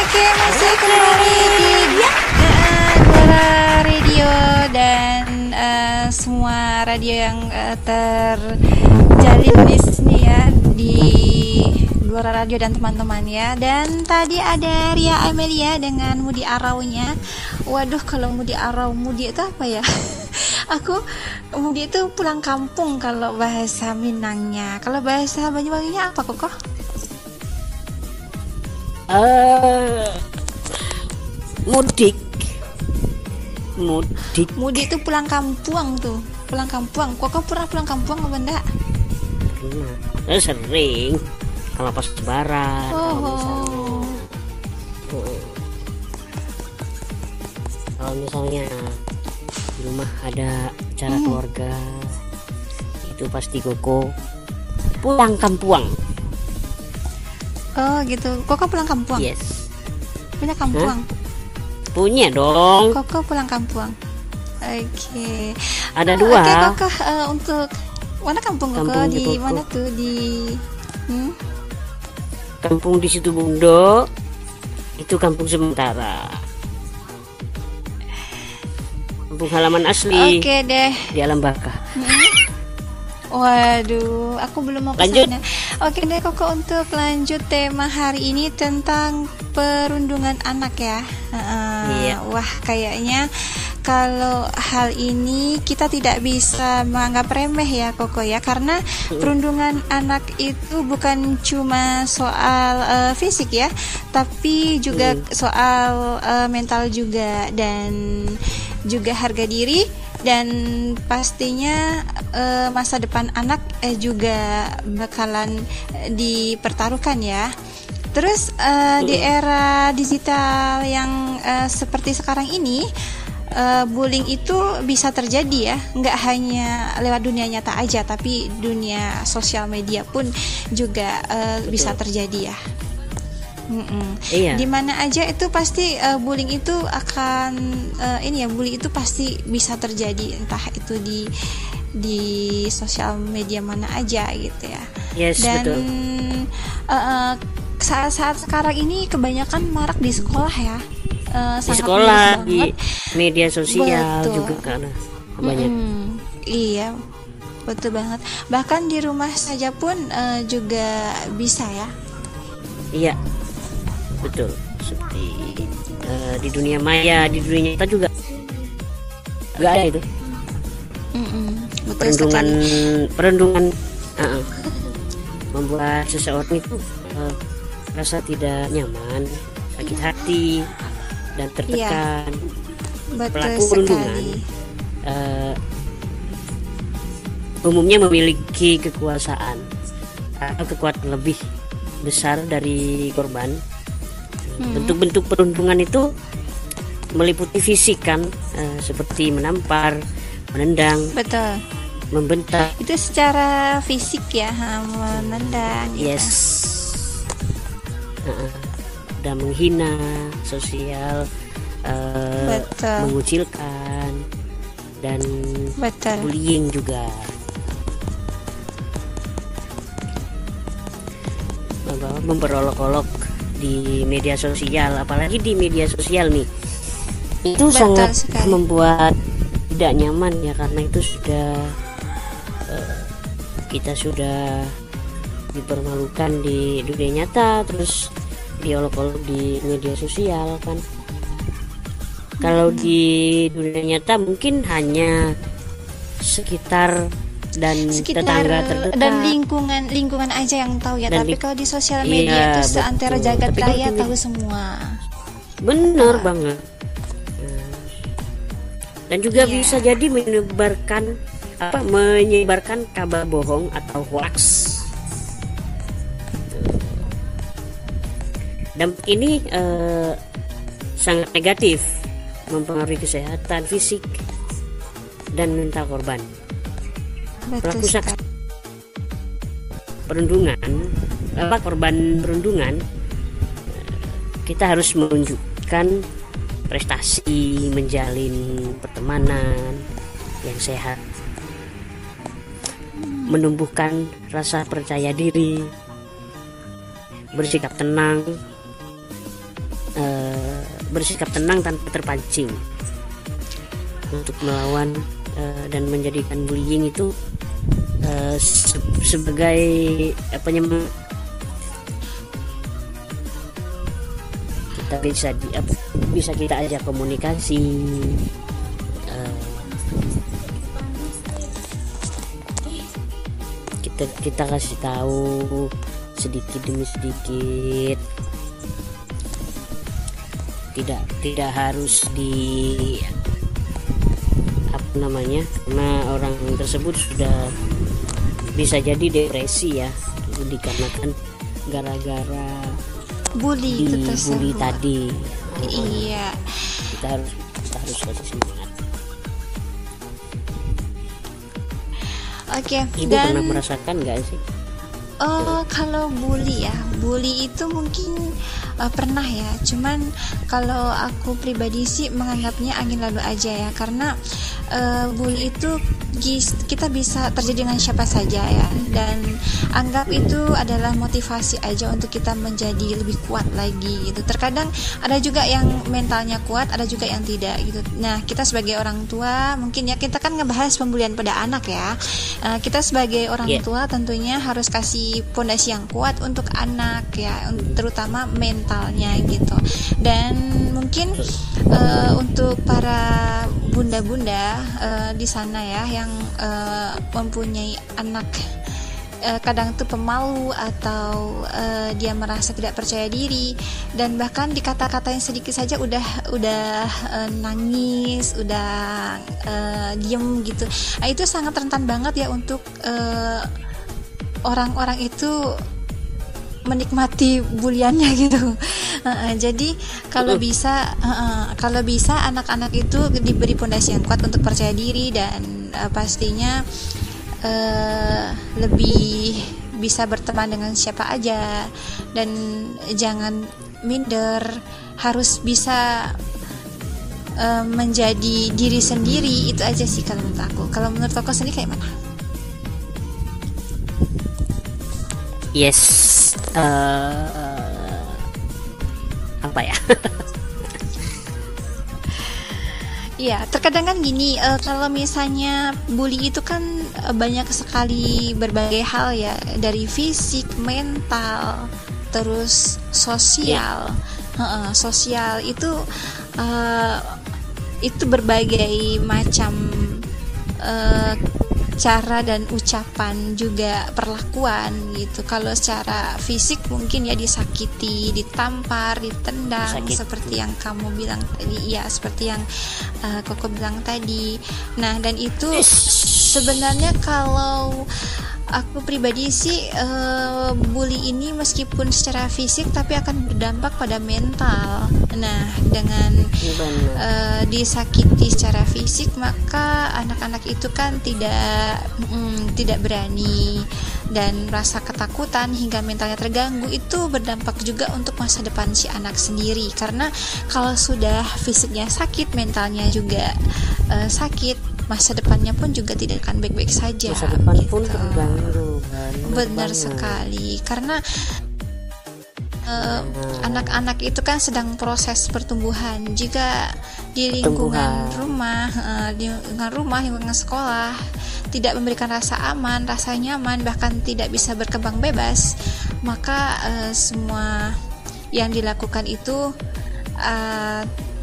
Oke, masih kembali di Suara Radio dan semua radio yang terjalin di sini ya, di Suara Radio dan teman-teman ya. Dan tadi ada Ria Amelia dengan Mudi Araunya. Waduh, kalau Mudi Arau, Mudi itu apa ya? Mudi itu pulang kampung kalau bahasa Minangnya. Kalau bahasa Banyuwanginya apa, Koko? Mudik. Mudik itu pulang kampung tuh. Pulang kampung. Koko pernah pulang kampung apa enggak? Sering. Kalau pas lebaran. Kalau misalnya di rumah ada acara keluarga, itu pasti Koko pulang kampung. Oh gitu. Koko pulang kampung? Yes. Punya kampung? Punya dong. Koko pulang kampung. Oke. Ada dua. Oke, Koko untuk mana kampung Koko? Kampung Di Koko. mana tuh? Kampung di Situbondo. Itu kampung sementara. Kampung halaman asli. Oke deh. Di Alam Baka. Waduh, aku belum mau ke Lanjut. sana. Oke deh Koko, untuk lanjut tema hari ini tentang perundungan anak ya. Iya. Wah, kayaknya kalau hal ini kita tidak bisa menganggap remeh ya Koko ya, karena perundungan anak itu bukan cuma soal fisik ya, tapi juga soal mental juga, dan juga harga diri, dan pastinya masa depan anak juga bakalan dipertaruhkan ya. Terus di era digital yang seperti sekarang ini, bullying itu bisa terjadi ya, nggak hanya lewat dunia nyata aja, tapi dunia sosial media pun juga bisa terjadi ya. Iya. Di mana aja itu pasti bullying itu akan bullying itu pasti bisa terjadi, entah itu di sosial media mana aja gitu ya. Yes, dan betul. Saat-saat sekarang ini kebanyakan marak di sekolah ya. Di Sangat sekolah, miris di banget. media sosial Betul. juga karena banyak. Iya, betul banget. Bahkan di rumah saja pun juga bisa ya. Iya, betul. Seperti di dunia maya, di dunia nyata juga nggak ada itu. Betul Perundungan membuat seseorang itu merasa tidak nyaman, sakit hati, dan tertekan. Betul Pelaku perundungan sekali. Umumnya memiliki kekuasaan atau kekuatan lebih besar dari korban. Bentuk-bentuk perundungan itu meliputi fisik kan, seperti menampar, menendang, Betul. membentak. Itu secara fisik ya, menendang gitu. Yes. Dan menghina sosial, Betul. mengucilkan, dan Betul. bullying juga. Memperolok-olok di media sosial, apalagi di media sosial nih, itu Betul sangat sekali. membuat tidak nyaman ya, karena itu sudah kita sudah dipermalukan di dunia nyata, terus diolok-olok di media sosial kan. Kalau di dunia nyata mungkin hanya sekitar dan tetangga terdekat dan lingkungan aja yang tahu ya, Dan tapi kalau di sosial media iya, itu seantero betul. jagat Tapi kalau raya di- tahu semua. bener banget. Dan juga Iya. bisa jadi menyebarkan kabar bohong atau hoax. Dampak ini sangat negatif, mempengaruhi kesehatan fisik dan mental korban. Betul Pelaku sekali. korban perundungan, kita harus menunjukkan prestasi, menjalin pertemanan yang sehat, menumbuhkan rasa percaya diri, bersikap tenang, bersikap tenang tanpa terpancing untuk melawan dan menjadikan bullying itu sebagai penyemangat. Kita bisa kita ajak komunikasi, kita kasih tahu sedikit demi sedikit, tidak harus karena orang tersebut sudah bisa jadi depresi ya, dikarenakan gara-gara bully tadi. Iya, kita harus kasih semangat. Oke. Ibu pernah merasakan nggak sih? Kalau bully itu mungkin pernah ya. Cuman kalau aku pribadi sih menganggapnya angin lalu aja ya, karena bully itu kita bisa terjadi dengan siapa saja ya, dan anggap itu adalah motivasi aja untuk kita menjadi lebih kuat lagi gitu. Terkadang ada juga yang mentalnya kuat, ada juga yang tidak gitu. Nah, kita sebagai orang tua, mungkin ya, kita kan ngebahas pembulian pada anak ya, kita sebagai orang tua tentunya harus kasih pondasi yang kuat untuk anak ya, terutama mentalnya gitu. Dan mungkin untuk para bunda-bunda di sana ya yang mempunyai anak kadang tuh pemalu atau dia merasa tidak percaya diri, dan bahkan dikata-katain sedikit saja udah nangis, udah diem gitu. Nah, itu sangat rentan banget ya untuk orang-orang itu menikmati buliannya gitu. Jadi kalau bisa anak-anak itu diberi pondasi yang kuat untuk percaya diri, dan pastinya lebih bisa berteman dengan siapa aja, dan jangan minder, harus bisa menjadi diri sendiri. Itu aja sih kalau menurut aku. Kalau menurut aku sendiri kayak mana? Yes, apa ya? Iya, terkadang kan gini, kalau misalnya bully itu kan banyak sekali berbagai hal ya, dari fisik, mental, terus sosial. Sosial itu berbagai macam cara dan ucapan, juga perlakuan gitu. Kalau secara fisik mungkin ya disakiti, ditampar, ditendang, seperti yang kamu bilang tadi ya, seperti yang Koko bilang tadi. Nah, dan itu sebenarnya kalau aku pribadi sih bully ini meskipun secara fisik tapi akan berdampak pada mental. Nah, dengan disakiti secara fisik, maka anak-anak itu kan tidak berani dan rasa ketakutan hingga mentalnya terganggu. Itu berdampak juga untuk masa depan si anak sendiri, karena kalau sudah fisiknya sakit, mentalnya juga sakit, masa depannya pun juga tidak akan baik-baik saja. Masa depan gitu pun terganggu. Benar sekali, karena anak-anak itu kan sedang proses pertumbuhan. Jika di lingkungan rumah, lingkungan sekolah tidak memberikan rasa aman, rasa nyaman, bahkan tidak bisa berkembang bebas, maka semua yang dilakukan itu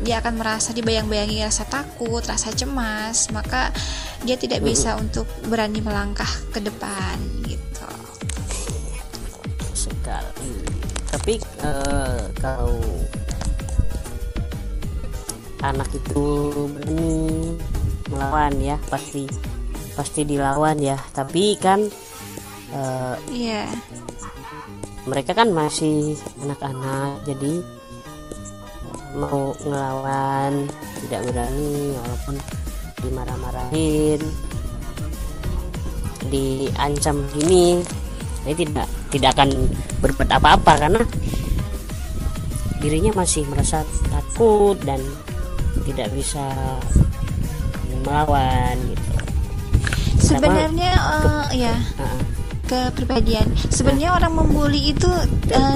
dia akan merasa dibayang-bayangi rasa takut, rasa cemas, maka dia tidak bisa untuk berani melangkah ke depan gitu. Sekali. Tapi kalau anak itu berani melawan ya, pasti dilawan ya. Tapi kan mereka kan masih anak-anak, jadi mau ngelawan tidak berani, walaupun dimarah-marahin, diancam gini, tidak akan berbuat apa-apa karena dirinya masih merasa takut dan tidak bisa melawan gitu. Sebenarnya kepribadian. Sebenarnya orang membuli itu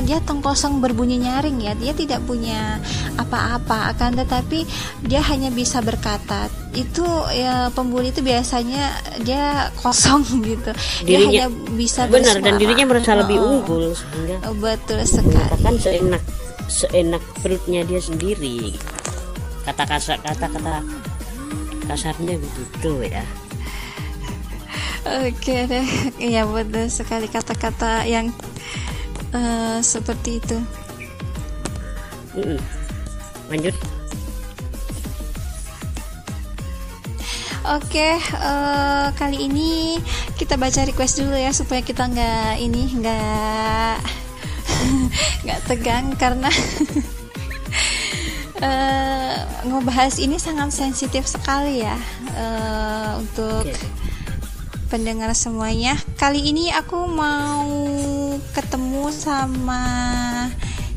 dia tong kosong berbunyi nyaring ya, dia tidak punya apa-apa, akan tetapi dia hanya bisa berkata. Itu ya, pembuli itu biasanya dia kosong gitu, Dirinya, dia hanya bisa benar, bersuara. dan dirinya merasa lebih unggul sehingga Betul sekali. mengatakan seenak perutnya dia sendiri. Kata kasarnya begitu ya. Oke deh, ya betul sekali kata-kata yang seperti itu. Lanjut. Oke, kali ini kita baca request dulu ya supaya kita nggak tegang karena ngebahas ini sangat sensitif sekali ya untuk pendengar semuanya. Kali ini aku mau ketemu sama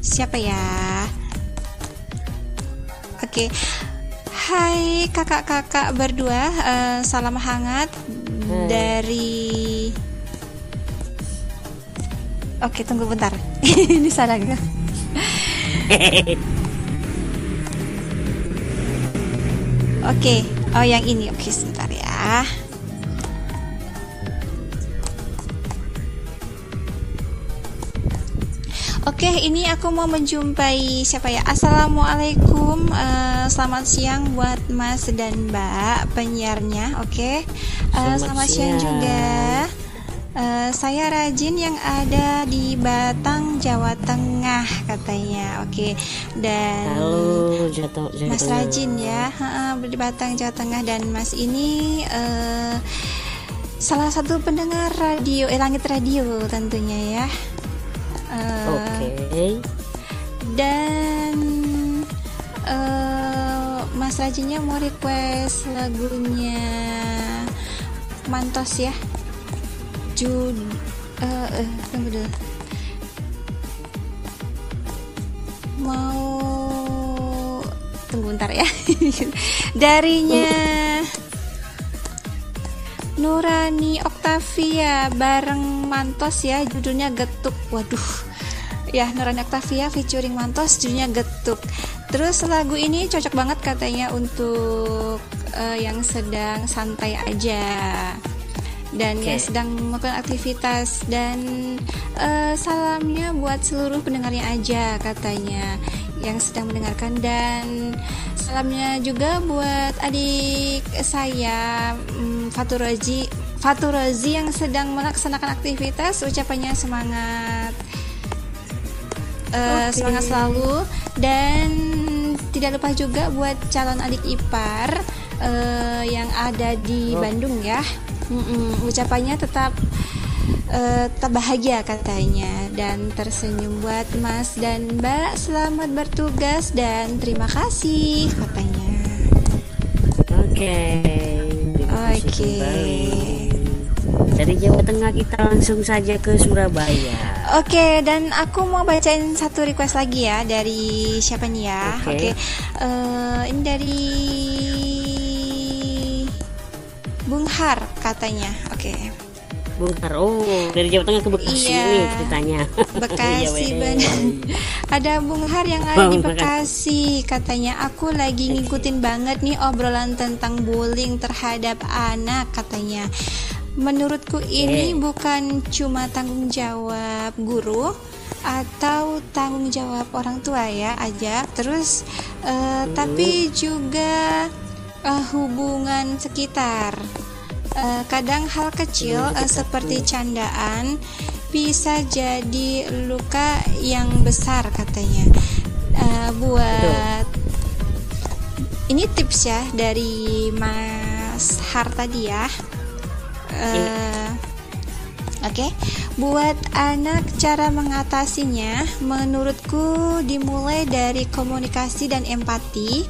siapa ya? Oke. Hai kakak-kakak berdua, salam hangat dari. Oke, tunggu bentar. Ini salah nggak? Oke, oh yang ini. Oke, sebentar ya. Oke, ini aku mau menjumpai siapa ya? Assalamualaikum, selamat siang buat Mas dan Mbak penyiarnya. Oke, selamat siang juga. Saya Rajin yang ada di Batang, Jawa Tengah katanya. Oke, dan Halo, Mas Rajin ya, di Batang, Jawa Tengah, dan Mas ini salah satu pendengar radio, Langit Radio tentunya ya. Oke. Dan Mas Rajinnya mau request lagunya Mantos ya. Tunggu dulu. Mau tunggu bentar ya. Darinya Nurani Octavia bareng Mantos ya, judulnya Getuk. Waduh. Ya, Nurani Octavia featuring Mantos, judulnya Getuk. Terus lagu ini cocok banget katanya untuk yang sedang santai aja dan yang sedang melakukan aktivitas, dan salamnya buat seluruh pendengarnya aja katanya yang sedang mendengarkan, dan salamnya juga buat adik saya Faturozi yang sedang melaksanakan aktivitas. Ucapannya semangat, semangat selalu, dan tidak lupa juga buat calon adik ipar yang ada di Bandung ya. Ucapannya tetap bahagia katanya, dan tersenyum buat Mas dan Mbak, selamat bertugas dan terima kasih katanya. Oke. Dari Jawa Tengah kita langsung saja ke Surabaya. Oke, dan aku mau bacain satu request lagi ya, dari siapa nih ya? Oke. Ini dari Bung Har katanya. Oke. Bung Har, dari Jawa Tengah ke Bekasi nih ceritanya. Bekasi Bandung. Ada Bung Har yang ada di Bekasi katanya. Aku lagi ngikutin banget nih obrolan tentang bullying terhadap anak katanya. Menurutku ini bukan cuma tanggung jawab guru atau tanggung jawab orang tua ya aja. Terus tapi juga hubungan sekitar. Kadang hal kecil seperti candaan bisa jadi luka yang besar katanya. Buat ini tips ya dari Mas Har tadi ya. Oke. Buat anak, cara mengatasinya menurutku dimulai dari komunikasi dan empati.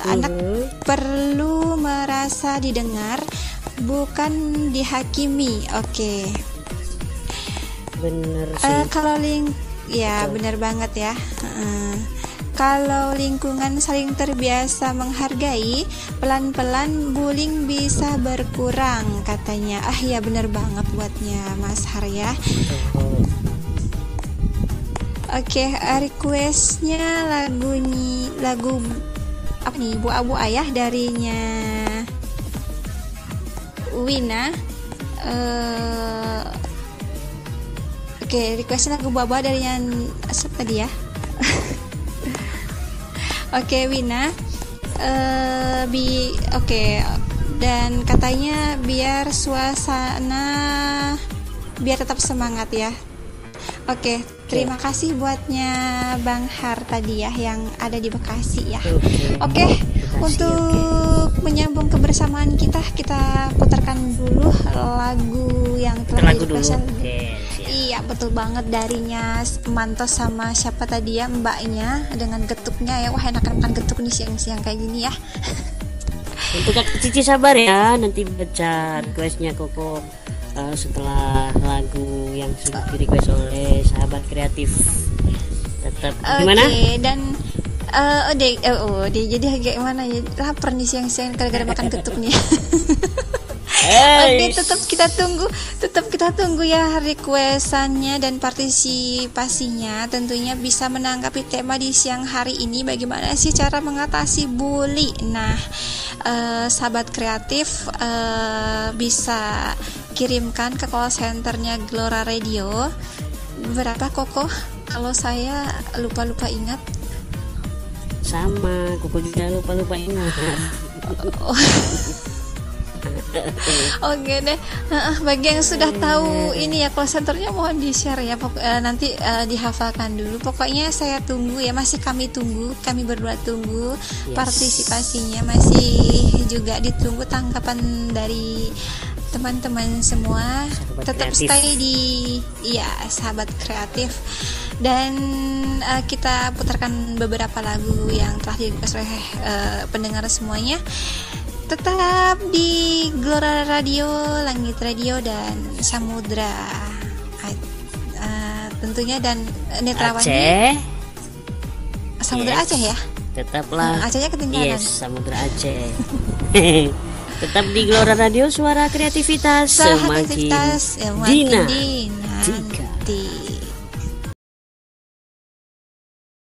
Anak perlu merasa didengar, bukan dihakimi. Oke. Bener sih. Kalau link ya benar banget ya. Kalau lingkungan saling terbiasa menghargai, pelan-pelan bullying bisa berkurang katanya. Ah ya bener banget buatnya Mas Har ya. Oke, requestnya lagu apa nih, Bu Abu Ayah darinya Wina. Oke, requestnya lagu Bu Abu darinya siapa tadi ya? Oke, Wina. Oke. Dan katanya biar suasana biar tetap semangat ya. Oke, terima kasih buatnya Bang Har tadi ya yang ada di Bekasi ya. Oke, untuk menyambung kebersamaan kita putarkan dulu lagu yang telah di-request. Iya, betul banget, darinya Mantos sama siapa tadi ya, mbaknya dengan getuknya ya. Wah, enakan makan getuk nih siang-siang kayak gini ya. Untuk Kak Cici sabar ya, nanti baca requestnya Koko setelah lagu yang sudah di-request oleh sahabat kreatif. Tetap gimana? Oke, dan jadi gimana ya, lapar nih siang-siang gara-gara makan getuk nih. Oke, tetap kita tunggu ya requestannya dan partisipasinya. Tentunya bisa menanggapi tema di siang hari ini, bagaimana sih cara mengatasi bully. Nah, sahabat kreatif bisa kirimkan ke call centernya Gelora Radio. Berapa Koko? Kalau saya lupa ingat. Sama, Koko juga lupa ingat. Oke deh, bagi yang sudah tahu ini ya call centernya mohon di share ya, nanti dihafalkan dulu. Pokoknya saya tunggu ya, kami berdua tunggu partisipasinya, masih juga ditunggu tanggapan dari teman-teman semua. Tetap stay di sahabat kreatif, dan kita putarkan beberapa lagu yang telah di-request oleh pendengar semuanya. Tetap di Gelora Radio, Langit Radio, dan Samudra tentunya, dan Netrawani Samudra Aceh ya. Tetaplah Acehnya ketinggalan. Samudra Aceh. Tetap di Gelora Radio, suara kreativitas semakin dinanti.